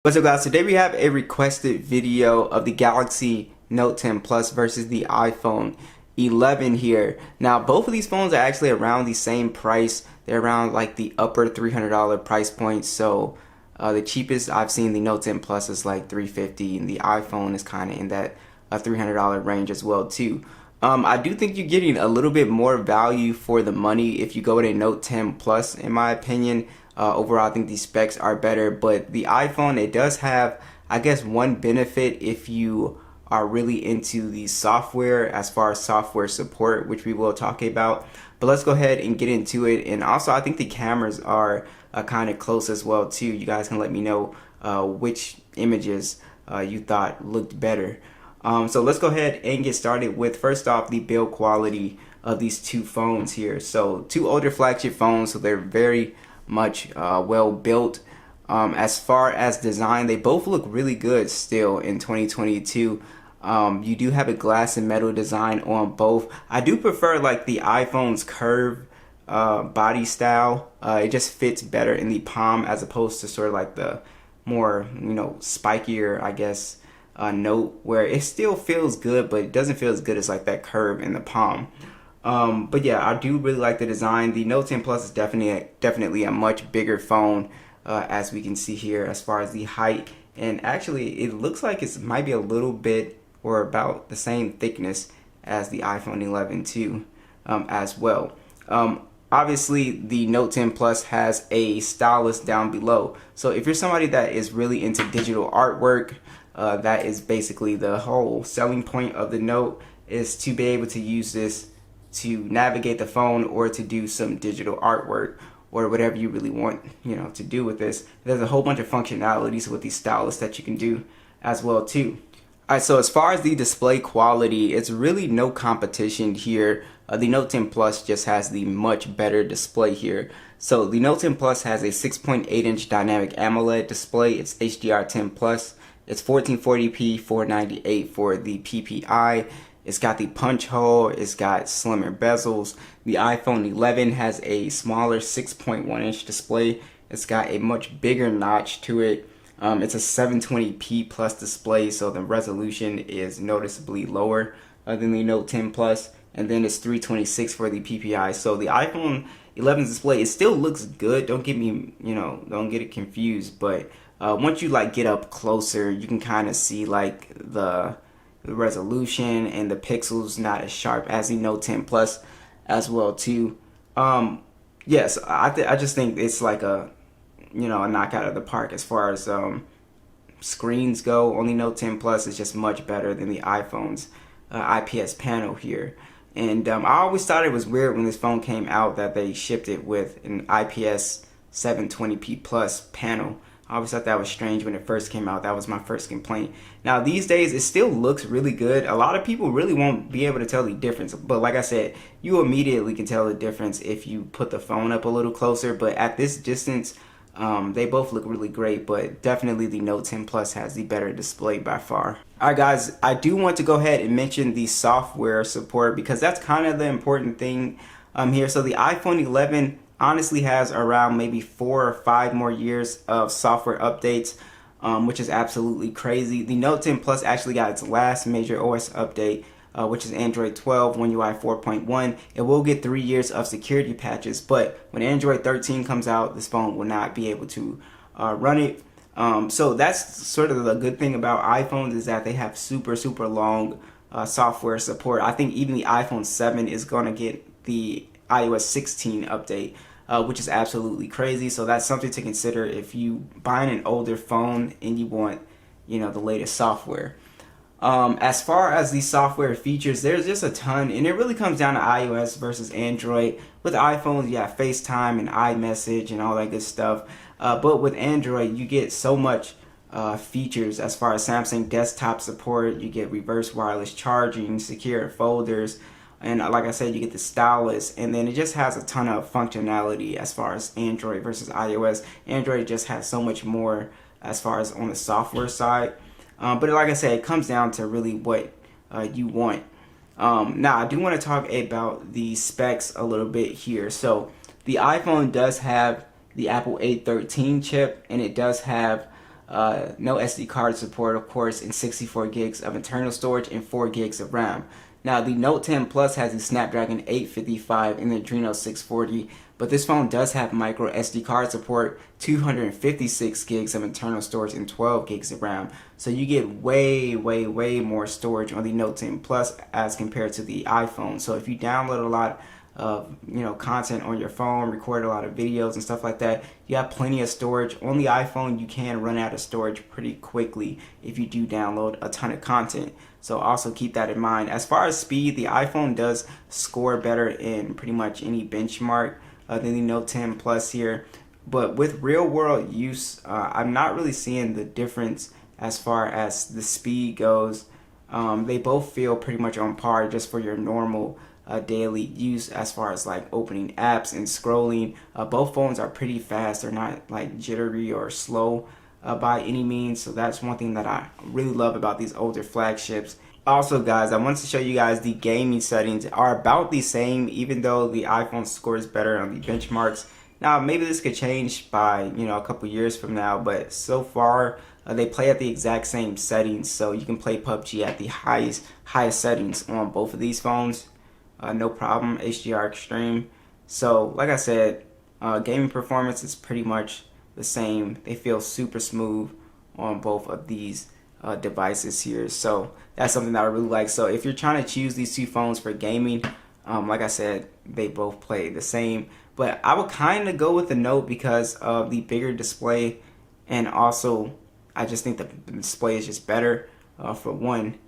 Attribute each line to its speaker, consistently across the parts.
Speaker 1: What's up guys, today we have a requested video of the Galaxy Note 10 Plus versus the iPhone 11 here. Now both of these phones are actually around the same price. They're around like the upper $300 price point. So the cheapest I've seen the Note 10 Plus is like $350 and the iPhone is kind of in that $300 range as well too. I do think you're getting a little bit more value for the money if you go with a Note 10 Plus in my opinion. Overall, I think these specs are better, but the iPhone, it does have, I guess, one benefit if you are really into the software as far as software support, which we will talk about. But let's go ahead and get into it. And also, I think the cameras are kind of close as well too. You guys can let me know which images you thought looked better. So let's go ahead and get started with, first off, the build quality of these two phones here. So two older flagship phones, so they're very much well built. As far as design, they both look really good still in 2022. You do have a glass and metal design on both. I do prefer like the iPhone's curved body style. It just fits better in the palm as opposed to sort of like the more, spikier, I guess, Note, where it still feels good, but it doesn't feel as good as like that curve in the palm. But yeah, I do really like the design. The Note 10 Plus is definitely a much bigger phone, as we can see here as far as the height. And actually, it looks like it might be a little bit or about the same thickness as the iPhone 11 too, as well. Obviously, the Note 10 Plus has a stylus down below. So if you're somebody that is really into digital artwork, that is basically the whole selling point of the Note, is to be able to use this to navigate the phone or to do some digital artwork or whatever you really want, to do with this. There's a whole bunch of functionalities with these stylus that you can do as well too. Alright, so as far as the display quality, it's really no competition here. The Note 10 Plus just has the much better display here. So the Note 10 Plus has a 6.8-inch dynamic AMOLED display. It's HDR10 Plus. It's 1440p, 498 for the PPI. It's got the punch hole, it's got slimmer bezels. The iPhone 11 has a smaller 6.1-inch display. It's got a much bigger notch to it. It's a 720p plus display, so the resolution is noticeably lower than the Note 10 Plus. And then it's 326 for the PPI. So the iPhone 11's display, it still looks good. Don't get me, don't get it confused. But once you get up closer, you can kind of see the resolution and the pixels not as sharp as the Note 10 Plus as well too. Yes, I just think it's like a knockout of the park as far as screens go. Only Note 10 Plus is just much better than the iPhone's IPS panel here. And I always thought it was weird when this phone came out that they shipped it with an IPS 720p plus panel. I always thought that was strange when it first came out. That was my first complaint. Now these days it still looks really good. A lot of people really won't be able to tell the difference, but like I said, you immediately can tell the difference if you put the phone up a little closer. But at this distance, they both look really great, but definitely the Note 10 Plus has the better display by far. Alright guys, I do want to go ahead and mention the software support because that's kind of the important thing here. So the iPhone 11 honestly has around maybe 4 or 5 more years of software updates, which is absolutely crazy. The Note 10 Plus actually got its last major OS update, which is Android 12, One UI 4.1. It will get 3 years of security patches, but when Android 13 comes out, this phone will not be able to run it. So that's sort of the good thing about iPhones, is that they have super long software support. I think even the iPhone 7 is going to get the iOS 16 update, which is absolutely crazy. So that's something to consider if you buying an older phone and you want, the latest software. As far as the software features, there's just a ton, and it really comes down to iOS versus Android. With iPhones, you have FaceTime and iMessage and all that good stuff. But with Android, you get so much features as far as Samsung desktop support. You get reverse wireless charging, secure folders, and like I said, you get the stylus, and then it just has a ton of functionality as far as Android versus iOS. Android just has so much more as far as on the software side. But like I said, it comes down to really what you want. Now, I do want to talk about the specs a little bit here. So the iPhone does have the Apple A13 chip, and it does have no SD card support, of course, and 64 gigs of internal storage and 4 gigs of RAM. Now, the Note 10 Plus has the Snapdragon 855 and the Adreno 640, but this phone does have micro SD card support, 256 gigs of internal storage, and 12 gigs of RAM. So you get way more storage on the Note 10 Plus as compared to the iPhone. So if you download a lot of content on your phone, record a lot of videos and stuff like that, you have plenty of storage. On the iPhone, you can run out of storage pretty quickly if you do download a ton of content. So also keep that in mind. As far as speed, the iPhone does score better in pretty much any benchmark than the Note 10 Plus here. But with real world use, I'm not really seeing the difference as far as the speed goes. They both feel pretty much on par just for your normal daily use as far as like opening apps and scrolling. Both phones are pretty fast. They're not like jittery or slow by any means. So that's one thing that I really love about these older flagships. Also, guys, I wanted to show you guys the gaming settings are about the same, even though the iPhone scores better on the benchmarks. Now, maybe this could change by, a couple years from now, but so far they play at the exact same settings. So you can play PUBG at the highest settings on both of these phones. No problem, HDR Extreme. So, like I said, gaming performance is pretty much the same. They feel super smooth on both of these devices here. So that's something that I really like. So if you're trying to choose these two phones for gaming, like I said, they both play the same. But I would kind of go with the Note because of the bigger display, and also I just think the display is just better for one.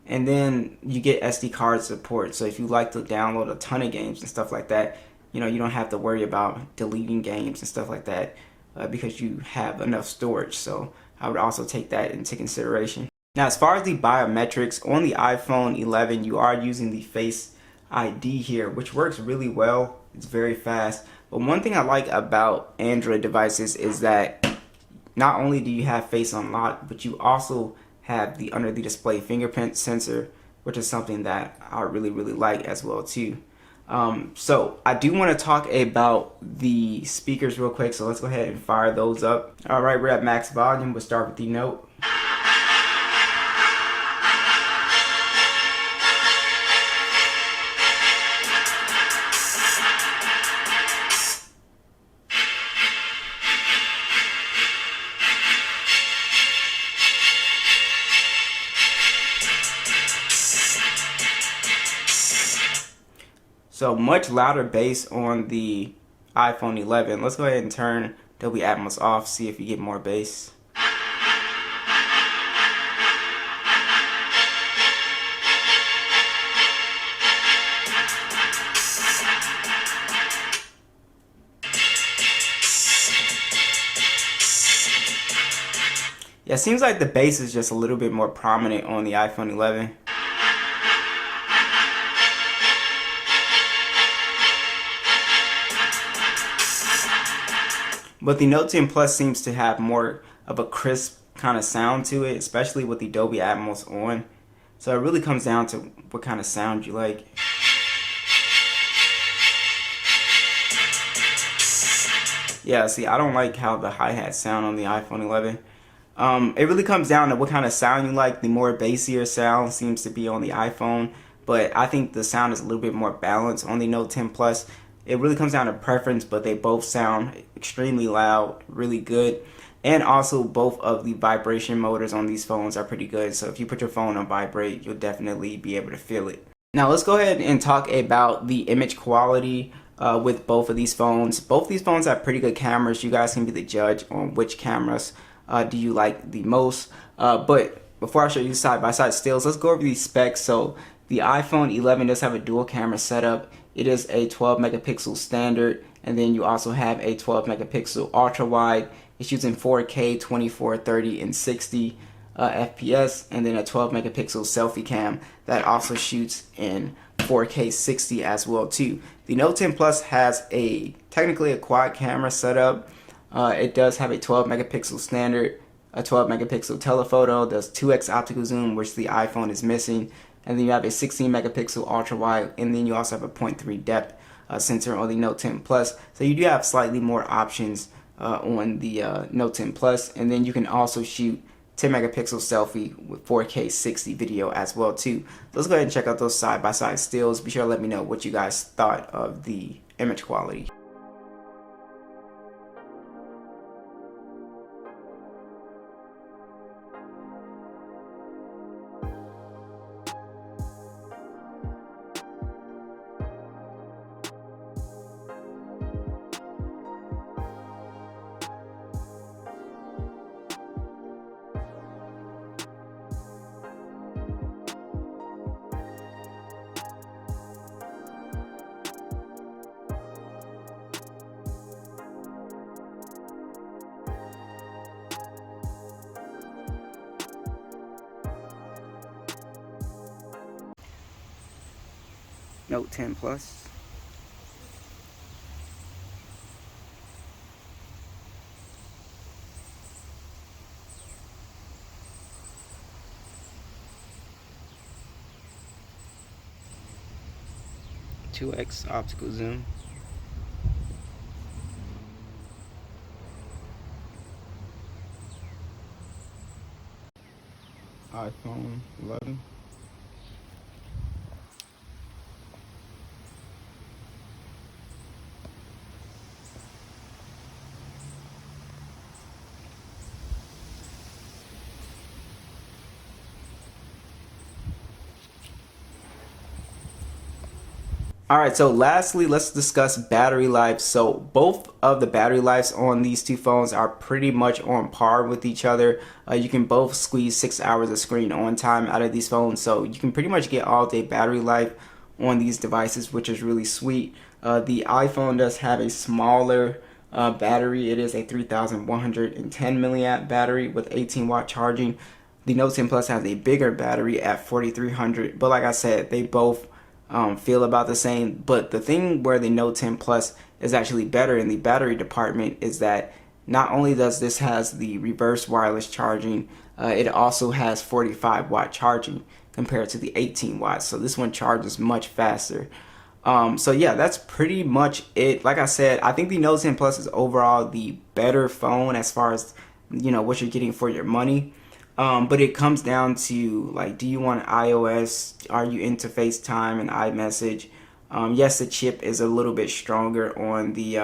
Speaker 1: And then you get SD card support. So if you like to download a ton of games and stuff like that, you don't have to worry about deleting games and stuff like that because you have enough storage. So I would also take that into consideration. Now, as far as the biometrics, on the iPhone 11, you are using the Face ID here, which works really well. It's very fast. But one thing I like about Android devices is that not only do you have Face Unlock, but you also have the under the display fingerprint sensor, which is something that I really like as well too. So I do want to talk about the speakers real quick, so let's go ahead and fire those up. All right, we're at max volume. We'll start with the Note. So much louder bass on the iPhone 11. Let's go ahead and turn Dolby Atmos off, see if you get more bass. Yeah, it seems like the bass is just a little bit more prominent on the iPhone 11. But the Note 10 Plus seems to have more of a crisp kind of sound to it, especially with the Dolby Atmos on. So it really comes down to what kind of sound you like. Yeah, see, I don't like how the hi-hats sound on the iPhone 11. It really comes down to what kind of sound you like. The more bassier sound seems to be on the iPhone, but I think the sound is a little bit more balanced on the Note 10 Plus. It really comes down to preference, but they both sound extremely loud, really good. And also both of the vibration motors on these phones are pretty good. So if you put your phone on vibrate, you'll definitely be able to feel it. Now let's go ahead and talk about the image quality with both of these phones. Both these phones have pretty good cameras. You guys can be the judge on which cameras do you like the most. But before I show you side-by-side stills, let's go over these specs. So the iPhone 11 does have a dual camera setup. It is a 12 megapixel standard, and then you also have a 12 megapixel ultra wide. It's using 4K, 24, 30, and 60 FPS, and then a 12 megapixel selfie cam that also shoots in 4K 60 as well too. The Note 10 Plus has technically a quad camera setup. It does have a 12 megapixel standard, a 12 megapixel telephoto, does 2x optical zoom, which the iPhone is missing. And then you have a 16 megapixel ultra wide, and then you also have a 0.3 depth sensor on the Note 10 Plus. So you do have slightly more options on the Note 10 Plus, and then you can also shoot 10 megapixel selfie with 4K 60 video as well too. Let's go ahead and check out those side-by-side stills. Be sure to let me know what you guys thought of the image quality. Note 10 Plus. (2x) optical zoom. iPhone 11. Alright, so lastly, let's discuss battery life. So both of the battery lives on these two phones are pretty much on par with each other. You can both squeeze 6 hours of screen on time out of these phones, so you can pretty much get all day battery life on these devices, which is really sweet. The iPhone does have a smaller battery. It is a 3110 milliamp battery with 18-watt charging. The Note 10 Plus has a bigger battery at 4300, but like I said, they both feel about the same. But the thing where the Note 10 Plus is actually better in the battery department is that not only does this has the reverse wireless charging, it also has 45-watt charging compared to the 18 watts. So this one charges much faster. So yeah, that's pretty much it. Like I said, I think the Note 10 Plus is overall the better phone as far as, you know, what you're getting for your money. But it comes down to, like, do you want iOS? Are you into FaceTime and iMessage? Yes, the chip is a little bit stronger on the,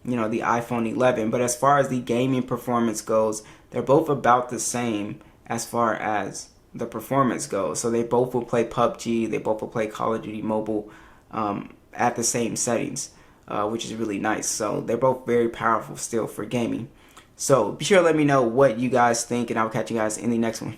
Speaker 1: the iPhone 11. But as far as the gaming performance goes, they're both about the same as far as the performance goes. So they both will play PUBG. They both will play Call of Duty Mobile at the same settings, which is really nice. So they're both very powerful still for gaming. So be sure to let me know what you guys think, and I'll catch you guys in the next one.